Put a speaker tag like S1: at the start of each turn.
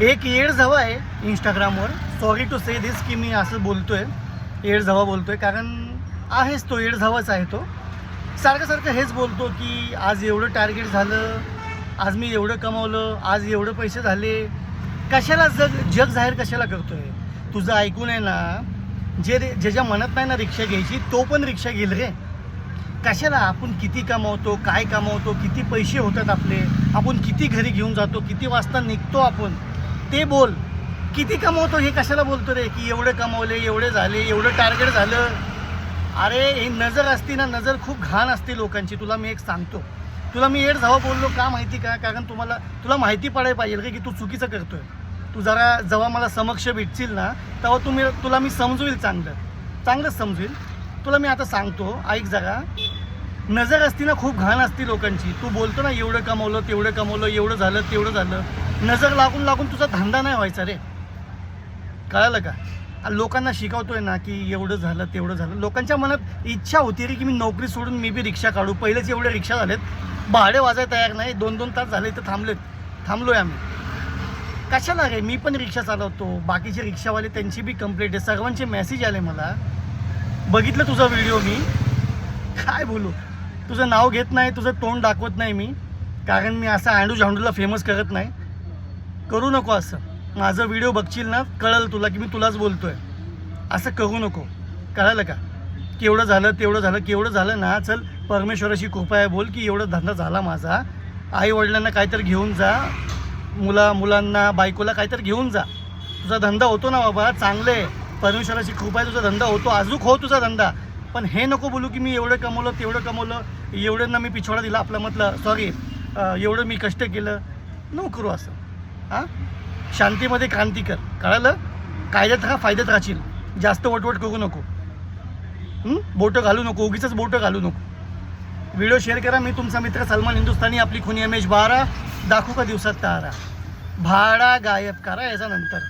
S1: एक येड झवा आहे इंस्टाग्रामवर. सॉरी टू से दिस की मी असं बोलतोय, येड झवा बोलतोय, कारण आहेच तो येड झवाच आहे. तो सारखं हेच बोलतो की आज एवढं टार्गेट झालं, आज मी एवढं कमावलं, आज एवढे पैसे झाले. कशाला जग जाहीर कशाला करतोय? तुझं ऐकून आहे ना, ज्याच्या मनात नाही ना रिक्षा घ्यायची तो पण रिक्षा घेईल रे. कशाला? आपण किती कमावतो, काय कमावतो, किती पैसे होतात आपले, आपण किती घरी घेऊन जातो, किती वाजता निघतो आपण, ते बोल. किती कमावतो हे कशाला बोलतो रे? की एवढे कमावले, एवढे झाले, एवढं टार्गेट झालं. अरे ही नजर असती ना, नजर खूप घाण असते लोकांची. तुला मी एक सांगतो, तुला मी येड झावा बोललो का माहिती का? कारण तुला माहिती पडायला पाहिजे की तू चुकीचं करतोय. तू जरा जेव्हा मला समक्ष भेटशील ना, तेव्हा तुला मी समजवेल, चांगलंच समजवेल तुला. मी आता सांगतो, ऐक जरा. नजर असती ना खूप घाण असती लोकांची. तू बोलतो ना एवढं कमवलं, तेवढं कमवलं, एवढं झालं, तेवढं झालं. नजर लागून तुझा धंदा नाही व्हायचा रे. कळालं का? लोकांना शिकवतोय ना की एवढं झालं, तेवढं झालं. लोकांच्या मनात इच्छा होती रे की मी नोकरी सोडून मी बी रिक्षा काढू. पहिलेच एवढ्या रिक्षा झालेत, भाडे वाजायला तयार नाही. 2-2 तास झाले इथं थांबलोय आम्ही. कशाला रे? मी पण रिक्षा चालवतो, बाकीचे रिक्षावाले त्यांची बी कंप्लेंट आहे, सर्वांचे मेसेज आले मला. बघितलं तुझा व्हिडिओ मी. काय बोलू? तुझं नाव घेत नाही, तुझं तोंड दाखवत नाही मी, कारण मी असं झांडूला फेमस करत नाही. करू नको असं. माझा व्हिडिओ बघशील ना, कळलं तुला की मी तुलाच बोलतोय. असं करू नको. कळालं का? की एवढं झालं, तेवढं झालं, केवढं झालं ना. चल, परमेश्वराची कृपा आहे, बोल की एवढं धंदा झाला माझा. आई वडिलांना काहीतरी घेऊन जा, मुलांना, बायकोला काहीतरी घेऊन जा. तुझा धंदा होतो ना बाबा, चांगलं आहे. परमेश्वराची कृपा आहे, तुझा धंदा होतो. अजून हो तुझा धंदा. पण हे नको बोलू की मी एवढं कमवलं, तेवढं कमवलं, एवढ्यांना मी पिछोडा दिला आपला, म्हटलं सॉरी, एवढं मी कष्ट केलं. नको करू असं. हां, शांतीमध्ये क्रांती कर. कळालं? कायद्यात राहा, फायद्यात राहशील. जास्त वटवट करू नको. बोटं घालू नको, उगीच बोटं घालू नको. व्हिडिओ शेअर करा. मी तुमचा मित्र सलमान हिंदुस्थानी, आपली खुनी MH12. दाखवू का दिवसात तारा? भाडा गायब करा याच्यानंतर.